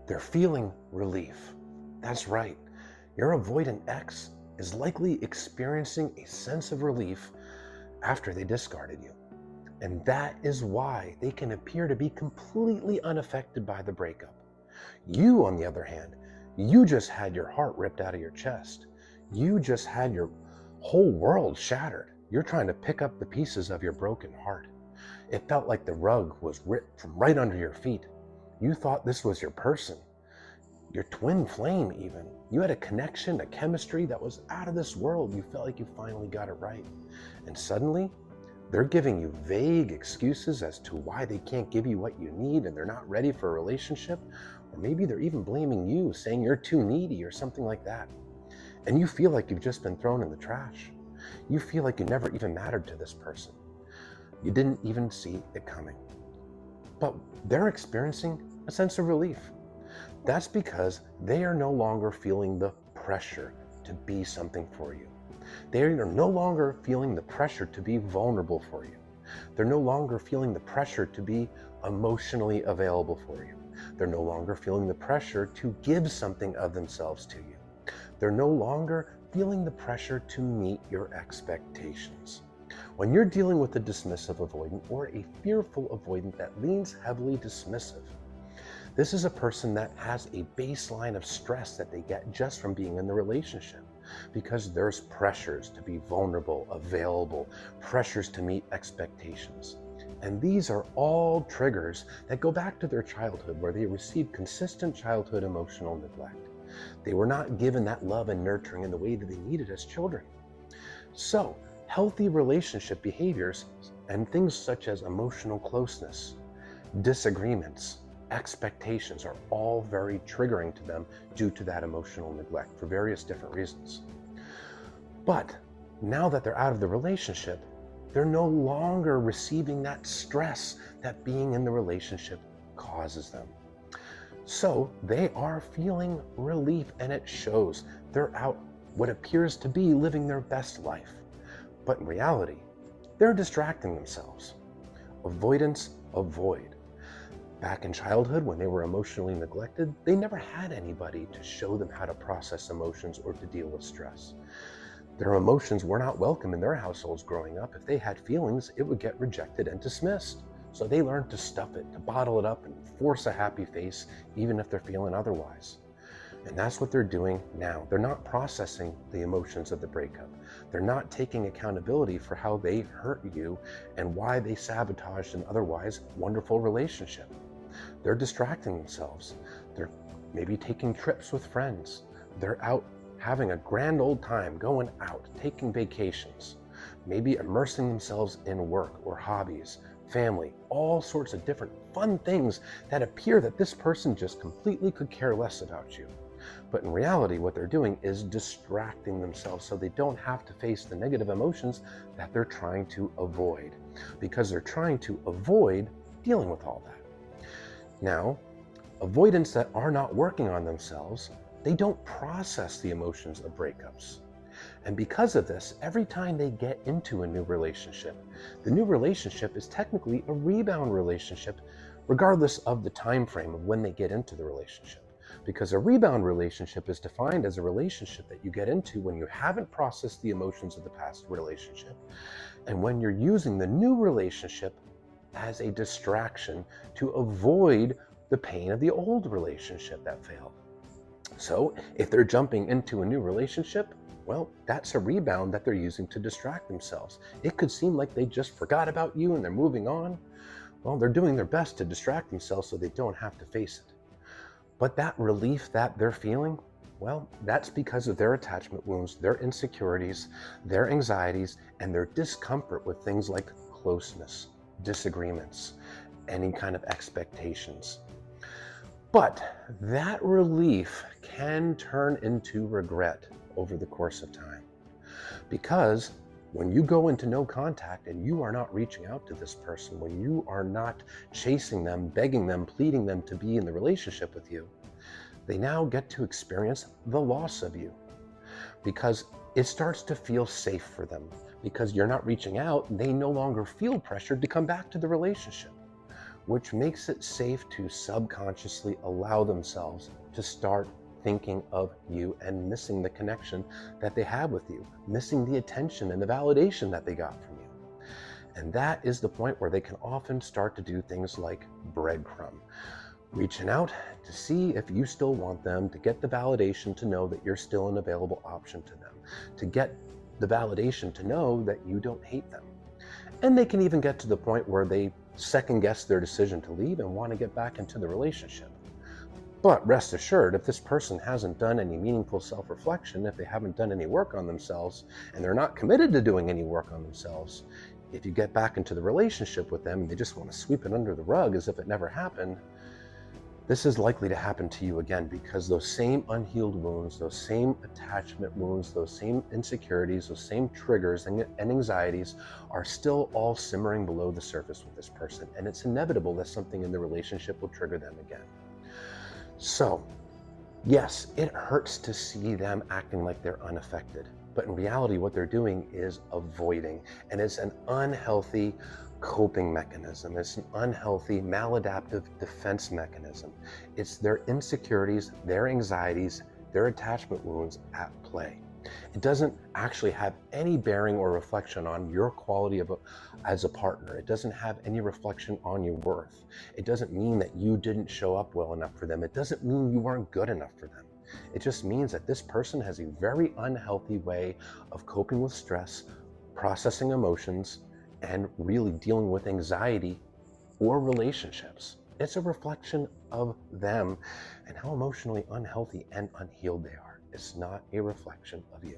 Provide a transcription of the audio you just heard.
They're feeling relief. That's right. Your avoidant ex is likely experiencing a sense of relief after they discarded you. And that is why they can appear to be completely unaffected by the breakup. You, on the other hand, you just had your heart ripped out of your chest. You just had your whole world shattered. You're trying to pick up the pieces of your broken heart. It felt like the rug was ripped from right under your feet. You thought this was your person, your twin flame even. You had a connection, a chemistry that was out of this world. You felt like you finally got it right. And suddenly, they're giving you vague excuses as to why they can't give you what you need and they're not ready for a relationship. Or maybe they're even blaming you, saying you're too needy or something like that. And you feel like you've just been thrown in the trash. You feel like you never even mattered to this person. You didn't even see it coming. But they're experiencing a sense of relief. That's because they are no longer feeling the pressure to be something for you. They are no longer feeling the pressure to be vulnerable for you. They're no longer feeling the pressure to be emotionally available for you. They're no longer feeling the pressure to give something of themselves to you. They're no longer feeling the pressure to meet your expectations. When you're dealing with a dismissive avoidant or a fearful avoidant that leans heavily dismissive, this is a person that has a baseline of stress that they get just from being in the relationship, because there's pressures to be vulnerable, available, pressures to meet expectations. And these are all triggers that go back to their childhood, where they received consistent childhood emotional neglect. They were not given that love and nurturing in the way that they needed as children. So, healthy relationship behaviors and things such as emotional closeness, disagreements, expectations are all very triggering to them due to that emotional neglect for various different reasons. But now that they're out of the relationship, they're no longer receiving that stress that being in the relationship causes them. So they are feeling relief, and it shows. They're out what appears to be living their best life. But in reality, they're distracting themselves. Avoidance, avoid. Back in childhood, when they were emotionally neglected, they never had anybody to show them how to process emotions or to deal with stress. Their emotions were not welcome in their households growing up. If they had feelings, it would get rejected and dismissed. So they learned to stuff it, to bottle it up and force a happy face, even if they're feeling otherwise. And that's what they're doing now. They're not processing the emotions of the breakup. They're not taking accountability for how they hurt you and why they sabotaged an otherwise wonderful relationship. They're distracting themselves. They're maybe taking trips with friends. They're out having a grand old time, going out, taking vacations, maybe immersing themselves in work or hobbies, family, all sorts of different fun things that appear that this person just completely could care less about you. But in reality, what they're doing is distracting themselves so they don't have to face the negative emotions that they're trying to avoid, because they're trying to avoid dealing with all that. Now, avoidants that are not working on themselves, they don't process the emotions of breakups. And because of this, every time they get into a new relationship, the new relationship is technically a rebound relationship, regardless of the time frame of when they get into the relationship. Because a rebound relationship is defined as a relationship that you get into when you haven't processed the emotions of the past relationship, and when you're using the new relationship as a distraction to avoid the pain of the old relationship that failed. So if they're jumping into a new relationship, well, that's a rebound that they're using to distract themselves. It could seem like they just forgot about you and they're moving on. Well, they're doing their best to distract themselves so they don't have to face it. But that relief that they're feeling, well, that's because of their attachment wounds, their insecurities, their anxieties, and their discomfort with things like closeness, disagreements, any kind of expectations. But that relief can turn into regret over the course of time. Because when you go into no contact and you are not reaching out to this person, when you are not chasing them, begging them, pleading them to be in the relationship with you, they now get to experience the loss of you. Because it starts to feel safe for them. Because you're not reaching out, they no longer feel pressured to come back to the relationship. which makes it safe to subconsciously allow themselves to start thinking of you and missing the connection that they have with you, missing the attention and the validation that they got from you. And that is the point where they can often start to do things like breadcrumb, reaching out to see if you still want them, to get the validation to know that you're still an available option to them, to get the validation to know that you don't hate them. And they can even get to the point where they second guess their decision to leave and want to get back into the relationship. But rest assured, if this person hasn't done any meaningful self-reflection, if they haven't done any work on themselves, and they're not committed to doing any work on themselves, if you get back into the relationship with them and they just want to sweep it under the rug as if it never happened, this is likely to happen to you again, because those same unhealed wounds, those same attachment wounds, those same insecurities, those same triggers and anxieties are still all simmering below the surface with this person. And it's inevitable that something in the relationship will trigger them again. So, yes, it hurts to see them acting like they're unaffected. But in reality, what they're doing is avoiding. And it's an unhealthy coping mechanism. It's an unhealthy maladaptive defense mechanism. It's their insecurities, their anxieties, their attachment wounds at play. It doesn't actually have any bearing or reflection on your quality as a partner. It doesn't have any reflection on your worth. It doesn't mean that you didn't show up well enough for them. It doesn't mean you weren't good enough for them. It just means that this person has a very unhealthy way of coping with stress, processing emotions, and really dealing with anxiety or relationships. It's a reflection of them and how emotionally unhealthy and unhealed they are. It's not a reflection of you.